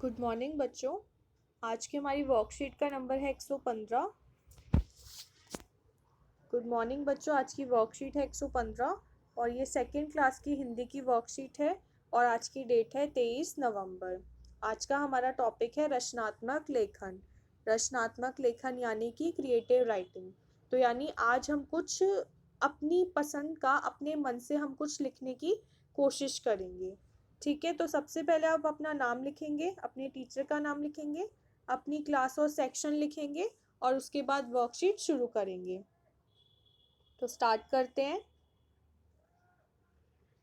Good morning बच्चों। आज की हमारी वर्कशीट का नंबर है 115। गुड मॉर्निंग बच्चों, आज की वर्कशीट है 115 और ये सेकंड क्लास की हिंदी की वर्कशीट है और आज की डेट है 23 नवंबर। आज का हमारा टॉपिक है रचनात्मक लेखन। रचनात्मक लेखन यानी कि क्रिएटिव राइटिंग। तो यानी आज हम कुछ अपनी पसंद का, अपने मन से हम कुछ लिखने की कोशिश करेंगे। ठीक है, तो सबसे पहले आप अपना नाम लिखेंगे, अपने टीचर का नाम लिखेंगे, अपनी क्लास और सेक्शन लिखेंगे और उसके बाद वर्कशीट शुरू करेंगे। तो स्टार्ट करते हैं।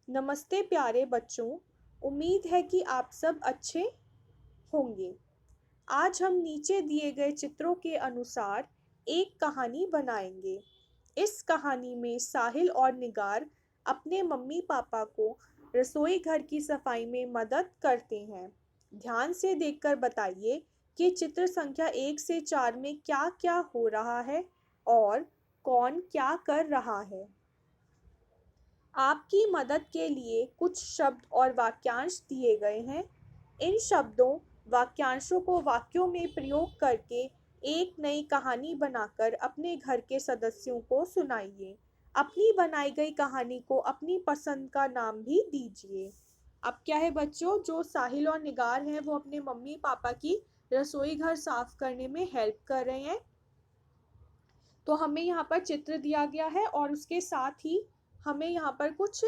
नमस्ते प्यारे बच्चों, उम्मीद है कि आप सब अच्छे होंगे। आज हम नीचे दिए गए चित्रों के अनुसार एक कहानी बनाएंगे। इस कहानी में साहिल और निगार अपने मम्मी पापा को रसोई घर की सफाई में मदद करते हैं। ध्यान से देखकर बताइए कि चित्र संख्या 1 से 4 में क्या क्या हो रहा है और कौन क्या कर रहा है। आपकी मदद के लिए कुछ शब्द और वाक्यांश दिए गए हैं। इन शब्दों वाक्यांशों को वाक्यों में प्रयोग करके एक नई कहानी बनाकर अपने घर के सदस्यों को सुनाइए। अपनी बनाई गई कहानी को अपनी पसंद का नाम भी दीजिए। अब क्या है बच्चों, जो साहिल और निगार हैं वो अपने मम्मी पापा की रसोई घर साफ करने में हेल्प कर रहे हैं। तो हमें यहाँ पर चित्र दिया गया है और उसके साथ ही हमें यहाँ पर कुछ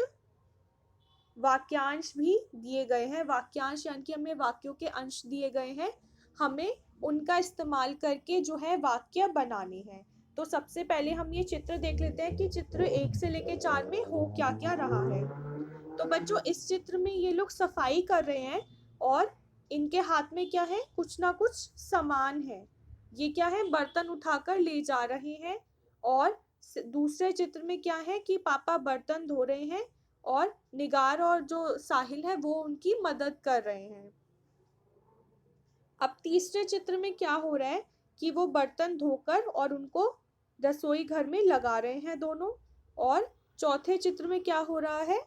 वाक्यांश भी दिए गए हैं। वाक्यांश यानी कि हमें वाक्यों के अंश दिए गए हैं, हमें उनका इस्तेमाल करके जो है वाक्य बनाने हैं। तो सबसे पहले हम ये चित्र देख लेते हैं कि चित्र 1 से लेकर 4 में हो क्या क्या रहा है। तो बच्चों, इस चित्र में ये लोग सफाई कर रहे हैं और इनके हाथ में क्या है, कुछ ना कुछ सामान है। ये क्या है, बर्तन उठाकर ले जा रहे हैं। और दूसरे चित्र में क्या है कि पापा बर्तन धो रहे हैं और निगार और जो साहिल है वो उनकी मदद कर रहे हैं। अब तीसरे चित्र में क्या हो रहा है कि वो बर्तन धोकर और उनको रसोई घर में लगा रहे हैं दोनों। और चौथे चित्र में क्या हो रहा है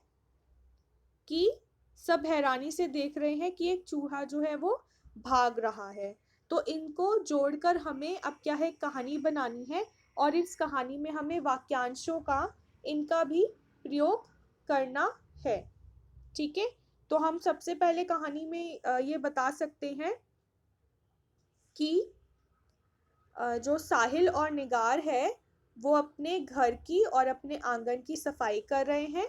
कि सब हैरानी से देख रहे हैं कि एक चूहा जो है वो भाग रहा है। तो इनको जोड़कर हमें अब क्या है, कहानी बनानी है और इस कहानी में हमें वाक्यांशों का, इनका भी प्रयोग करना है। ठीक है, तो हम सबसे पहले कहानी में ये बता सकते हैं कि जो साहिल और निगार है वो अपने घर की और अपने आंगन की सफाई कर रहे हैं।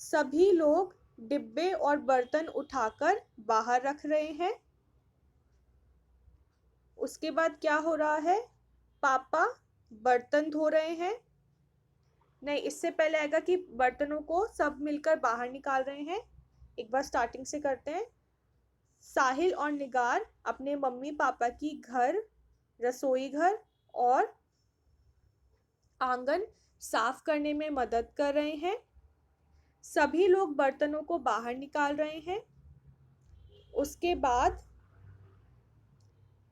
सभी लोग डिब्बे और बर्तन उठाकर बाहर रख रहे हैं। उसके बाद क्या हो रहा है, पापा बर्तन धो रहे हैं। नहीं, इससे पहले आएगा कि बर्तनों को सब मिलकर बाहर निकाल रहे हैं। एक बार स्टार्टिंग से करते हैं। साहिल और निगार अपने मम्मी पापा की घर, रसोई घर और आंगन साफ करने में मदद कर रहे हैं। सभी लोग बर्तनों को बाहर निकाल रहे हैं। उसके बाद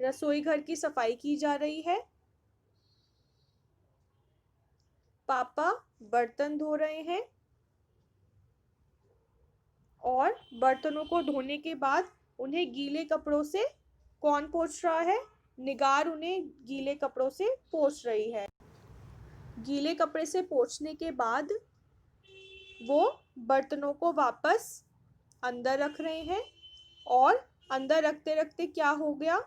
रसोई घर की सफाई की जा रही है। पापा बर्तन धो रहे हैं और बर्तनों को धोने के बाद उन्हें गीले कपड़ों से कौन पोंछ रहा है, निगार उन्हें गीले कपड़ों से पोंछ रही है। गीले कपड़े से पोंछने के बाद वो बर्तनों को वापस अंदर रख रहे हैं और अंदर रखते रखते क्या हो गया,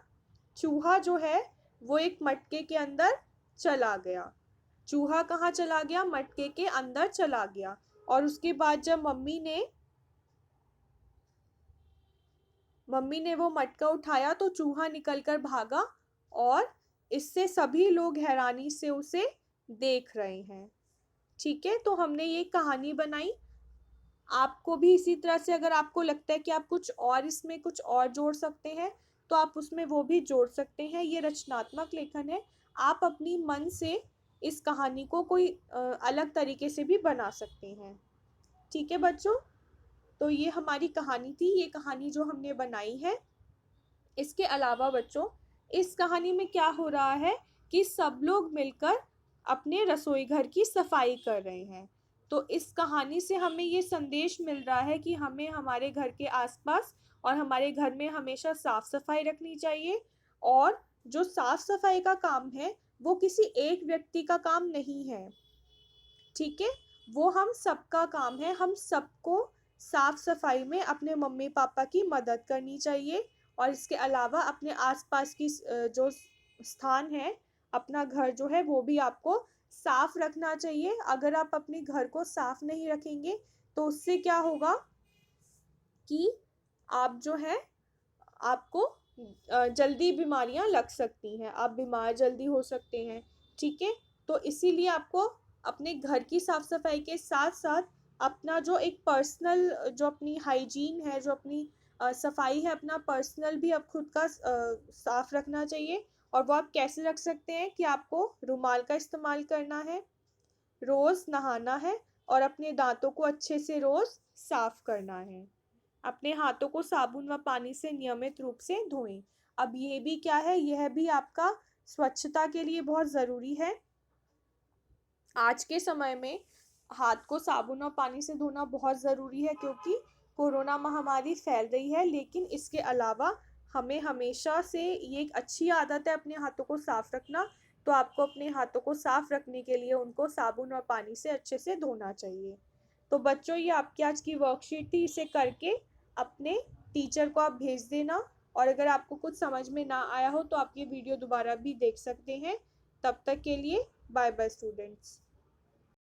चूहा जो है वो एक मटके के अंदर चला गया। चूहा कहाँ चला गया, मटके के अंदर चला गया। और उसके बाद जब मम्मी ने वो मटका उठाया तो चूहा निकलकर भागा और इससे सभी लोग हैरानी से उसे देख रहे हैं। ठीक है, तो हमने ये कहानी बनाई। आपको भी इसी तरह से अगर आपको लगता है कि आप कुछ और इसमें कुछ और जोड़ सकते हैं तो आप उसमें वो भी जोड़ सकते हैं। ये रचनात्मक लेखन है, आप अपनी मन से इस कहानी को कोई अलग तरीके से भी बना सकते हैं। ठीक है बच्चों, तो ये हमारी कहानी थी, ये कहानी जो हमने बनाई है। इसके अलावा बच्चों, इस कहानी में क्या हो रहा है कि सब लोग मिलकर अपने रसोई घर की सफाई कर रहे हैं। तो इस कहानी से हमें ये संदेश मिल रहा है कि हमें हमारे घर के आसपास और हमारे घर में हमेशा साफ सफाई रखनी चाहिए। और जो साफ सफाई का काम है वो किसी एक व्यक्ति का काम नहीं है, ठीक है, वो हम सबका काम है। हम सबको साफ सफाई में अपने मम्मी पापा की मदद करनी चाहिए। और इसके अलावा अपने आसपास की जो स्थान है, अपना घर जो है वो भी आपको साफ रखना चाहिए। अगर आप अपने घर को साफ नहीं रखेंगे तो उससे क्या होगा कि आप जो है आपको जल्दी बीमारियां लग सकती हैं, आप बीमार जल्दी हो सकते हैं, ठीक है। तो इसीलिए आपको अपने घर की साफ सफाई के साथ साथ अपना जो एक पर्सनल जो अपनी हाइजीन है, जो अपनी सफाई है, अपना पर्सनल भी आप खुद का साफ रखना चाहिए। और वो आप कैसे रख सकते हैं कि आपको रुमाल का इस्तेमाल करना है, रोज़ नहाना है और अपने दांतों को अच्छे से रोज़ साफ करना है। अपने हाथों को साबुन व पानी से नियमित रूप से धोएं। अब ये भी क्या है, यह भी आपका स्वच्छता के लिए बहुत ज़रूरी है। आज के समय में हाथ को साबुन और पानी से धोना बहुत ज़रूरी है क्योंकि कोरोना महामारी फैल रही है। लेकिन इसके अलावा हमें हमेशा से ये एक अच्छी आदत है अपने हाथों को साफ रखना। तो आपको अपने हाथों को साफ रखने के लिए उनको साबुन और पानी से अच्छे से धोना चाहिए। तो बच्चों, ये आपकी आज की वर्कशीट थी, इसे करके अपने टीचर को आप भेज देना। और अगर आपको कुछ समझ में ना आया हो तो आप ये वीडियो दोबारा भी देख सकते हैं। तब तक के लिए बाय बाय स्टूडेंट्स।